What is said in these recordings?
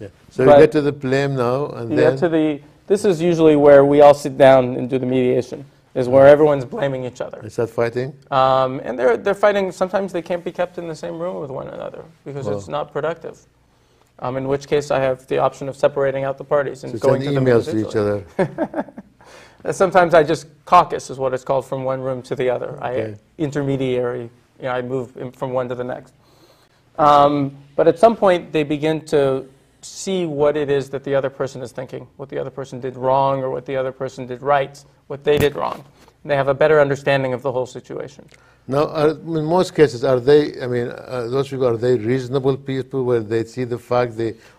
Yeah. So you get to the blame now, and you then get to this is usually where we all sit down and do the mediation, is where everyone's blaming each other. is that fighting? And they're fighting. Sometimes they can't be kept in the same room with one another because it's not productive. In which case, I have the option of separating out the parties and going to them emails to individually. each other. Sometimes I just caucus, is what it's called, from one room to the other. Okay. Intermediary. I move from one to the next. But at some point, they begin to see what it is that the other person is thinking, what the other person did wrong or what the other person did right, what they did wrong. And they have a better understanding of the whole situation. Now, in most cases, are they, those people, are they reasonable people where they see the fact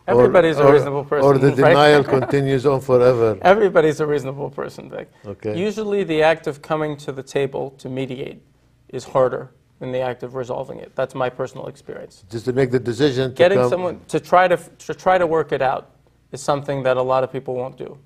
everybody's a reasonable person. Or the right? denial continues on forever? Everybody's a reasonable person, Vic. Okay. Usually the act of coming to the table to mediate is harder than the act of resolving it. That's my personal experience. Just to make the decision Getting someone to try to work it out is something that a lot of people won't do.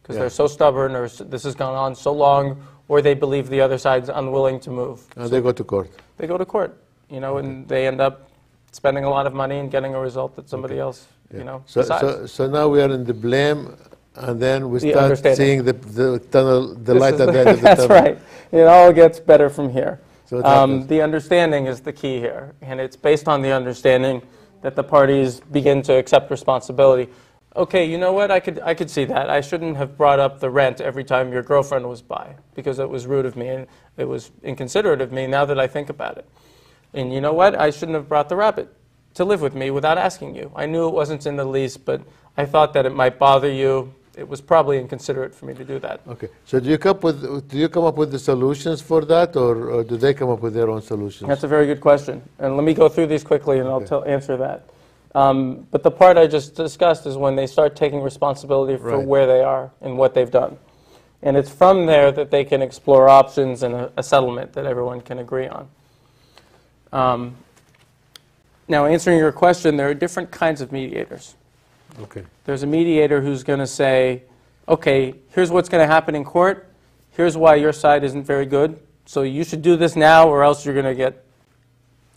Because they're so stubborn, or this has gone on so long, or they believe the other side's unwilling to move. And they go to court. They go to court, and they end up spending a lot of money and getting a result that somebody else, decides. So now we are in the blame, and then we start seeing the light at the end of the That's tunnel. right. It all gets better from here. So the understanding is the key here, and it's based on the understanding that the parties begin to accept responsibility. Okay, you know what? I could see that. I shouldn't have brought up the rent every time your girlfriend was by, because it was rude of me and it was inconsiderate of me now that I think about it. And you know what? I shouldn't have brought the rabbit to live with me without asking you. I knew it wasn't in the lease, but I thought that it might bother you. It was probably inconsiderate for me to do that. Okay. So do you come up with the solutions for that, or do they come up with their own solutions? That's a very good question. And let me go through these quickly, and I'll answer that. But the part I just discussed is when they start taking responsibility for where they are and what they've done. And it's from there that they can explore options and a settlement that everyone can agree on. Now, answering your question, there are different kinds of mediators. Okay. There's a mediator who's going to say, okay, here's what's going to happen in court. Here's why your side isn't very good. So you should do this now, or else you're going to get,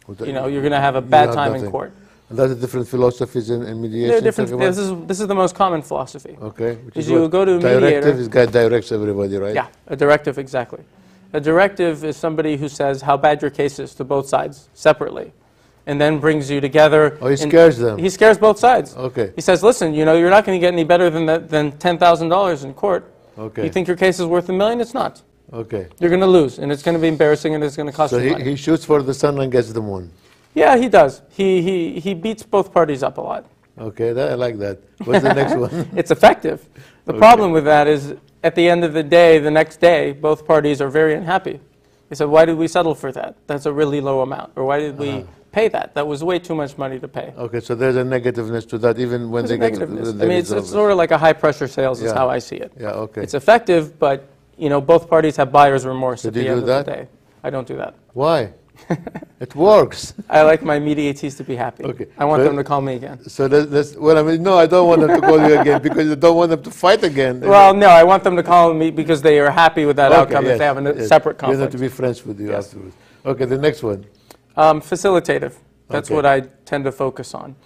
you're going to have a bad time in court. And that's the different philosophies in mediation? There are different. This is the most common philosophy. Okay. Is you go to a mediator. Directive, this guy directs everybody, right? Yeah, a directive, exactly. A directive is somebody who says how bad your case is to both sides separately, and then brings you together. Oh, he scares them. He scares both sides. Okay. He says, listen, you're not going to get any better than $10,000 in court. Okay. You think your case is worth $1 million? It's not. Okay. You're going to lose, and it's going to be embarrassing, and it's going to cost you money. So he shoots for the sun and gets the moon. Yeah, he does. He beats both parties up a lot. Okay, I like that. What's the next one? It's effective. The problem with that is, at the end of the day, the next day, both parties are very unhappy. They said, why did we settle for that? That's a really low amount. Or why did we pay that? That was way too much money to pay. Okay, so there's a negativeness to that, even when they get negativeness. I mean, it's sort of like a high-pressure sales is how I see it. Yeah, okay. It's effective, but both parties have buyer's remorse at the end of the day. I don't do that. Why? It works. I like my mediatees to be happy. Okay. I want them to call me again. So no, I don't want them to call you again because you don't want them to fight again. Well, no, I want them to call me because they are happy with that outcome if they have a separate conflict. You have to be friends with you afterwards. Okay, the next one. Facilitative. That's what I tend to focus on.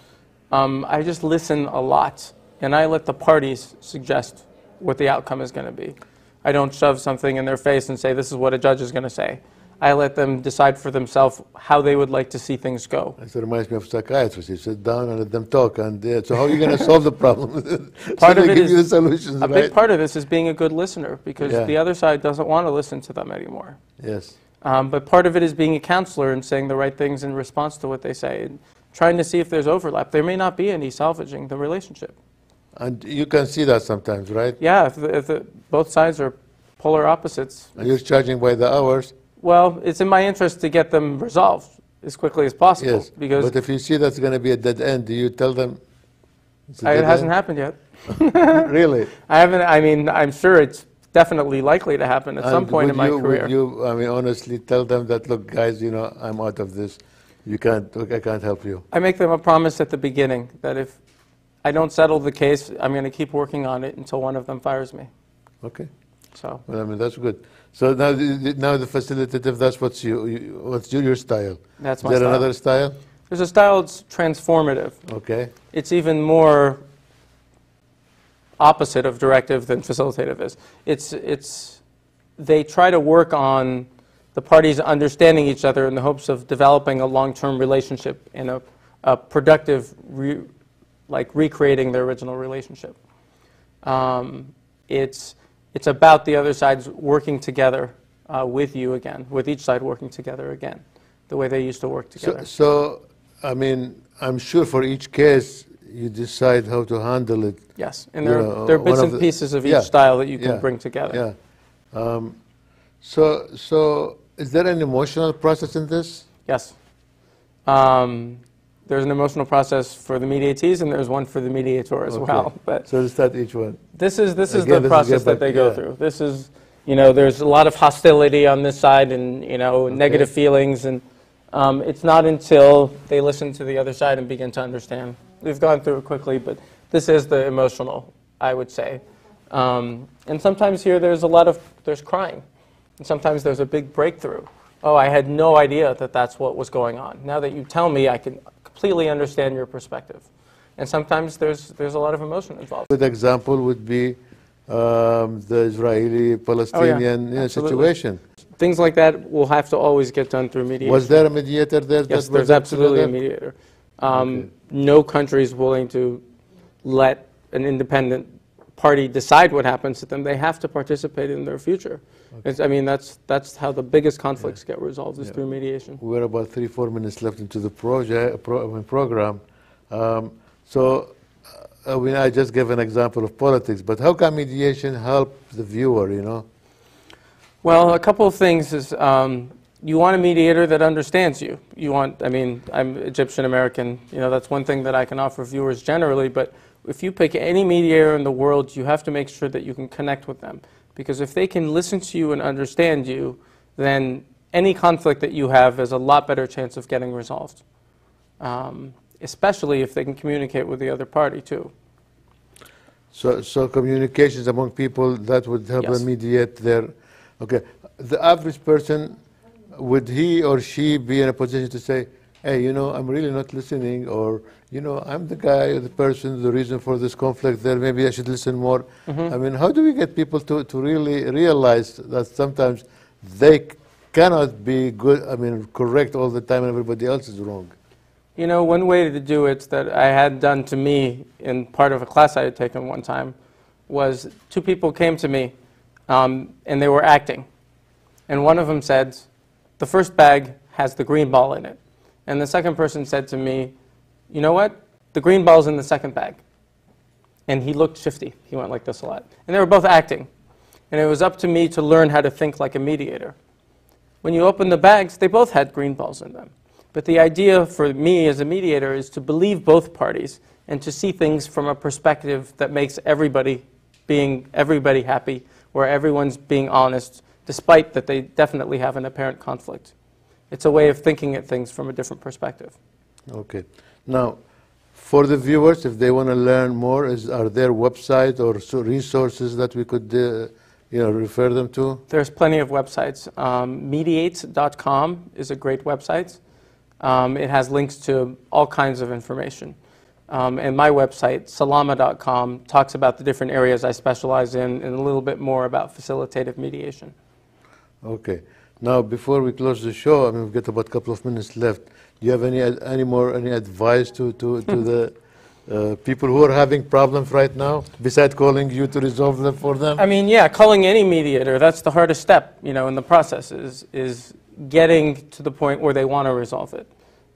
I just listen a lot, and I let the parties suggest what the outcome is going to be. I don't shove something in their face and say, this is what a judge is going to say. I let them decide for themselves how they would like to see things go. That reminds me of psychiatrists. You sit down and let them talk. And so how are you going to solve the problem? Part of it give you the solutions, a big part of this is being a good listener, because the other side doesn't want to listen to them anymore. Yes. But part of it is being a counselor and saying the right things in response to what they say, and trying to see if there's overlap. There may not be any salvaging the relationship. And you can see that sometimes, right? Yeah, if both sides are polar opposites. And you're charging by the hours? Well, it's in my interest to get them resolved as quickly as possible. Yes, because but if you see that's going to be a dead end, do you tell them? It hasn't happened yet. Really? I haven't. I mean, I'm sure it's definitely likely to happen at some point in my career. Would you, honestly tell them that, look, guys, I'm out of this. I can't help you. I make them a promise at the beginning that if I don't settle the case, I'm going to keep working on it until one of them fires me. Okay. So. Well, that's good. So now the facilitative, that's your style. That's my style. Is there style. another style? There's a style that's transformative. Okay. It's even more opposite of directive than facilitative is. They try to work on the parties understanding each other in the hopes of developing a long-term relationship and a productive, recreating their original relationship. It's about the other side's working together with you again, with each side working together again, the way they used to work together. So I mean, I'm sure for each case you decide how to handle it. Yes, and there are bits and pieces of each style that you can bring together. Yeah. So is there an emotional process in this? Yes. There's an emotional process for the mediatees, and there's one for the mediator as well. But so let's start each one. This is the process that they go through. This is, there's a lot of hostility on this side, and negative feelings, and it's not until they listen to the other side and begin to understand. We've gone through it quickly, but this is the emotional, I would say. And sometimes here there's crying, and sometimes there's a big breakthrough. Oh, I had no idea that that's what was going on. Now that you tell me, I can completely understand your perspective. And sometimes there's a lot of emotion involved. A good example would be the Israeli-Palestinian situation. Things like that will have to always get done through mediation. Was there a mediator there? Yes, there's absolutely a mediator. No country is willing to let an independent party decide what happens to them. They have to participate in their future. I mean, that's how the biggest conflicts get resolved, is through mediation. We're about 3-4 minutes left into the program. I mean, I just gave an example of politics, but how can mediation help the viewer, Well, a couple of things is you want a mediator that understands you. I'm Egyptian American, that's one thing that I can offer viewers generally, but if you pick any mediator in the world, you have to make sure that you can connect with them. Because if they can listen to you and understand you, then any conflict that you have has a lot better chance of getting resolved. Especially if they can communicate with the other party too. So communications among people, that would help them mediate their... Okay, the average person, would he or she be in a position to say, hey, I'm really not listening, or, I'm the guy or the person, the reason for this conflict there, maybe I should listen more. I mean, how do we get people to really realize that sometimes they cannot be correct all the time and everybody else is wrong? One way to do it that I had done to me in part of a class I had taken one time was 2 people came to me and they were acting. And one of them said, the first bag has the green ball in it. And the second person said to me, you know what? The green ball's in the second bag. And he looked shifty. He went like this a lot. And they were both acting. And it was up to me to learn how to think like a mediator. When you open the bags, they both had green balls in them. But the idea for me as a mediator is to believe both parties and to see things from a perspective that makes everybody happy, where everyone's being honest, despite that they definitely have an apparent conflict. It's a way of thinking at things from a different perspective. Okay. Now, for the viewers, if they want to learn more, are there websites or resources that we could refer them to? There's plenty of websites. Mediate.com is a great website. It has links to all kinds of information. And my website, Salama.com, talks about the different areas I specialize in and a little bit more about facilitative mediation. Okay. Now, before we close the show, we've got about a couple of minutes left. Do you have any advice to the people who are having problems right now, besides calling you to resolve them for them? Calling any mediator, that's the hardest step, in the process, is getting to the point where they want to resolve it,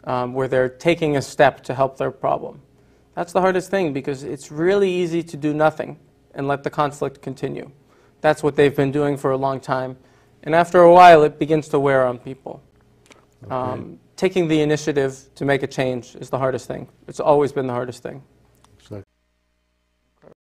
where they're taking a step to help their problem. That's the hardest thing, because it's really easy to do nothing and let the conflict continue. That's what they've been doing for a long time. And after a while, it begins to wear on people. Okay. Taking the initiative to make a change is the hardest thing. It's always been the hardest thing.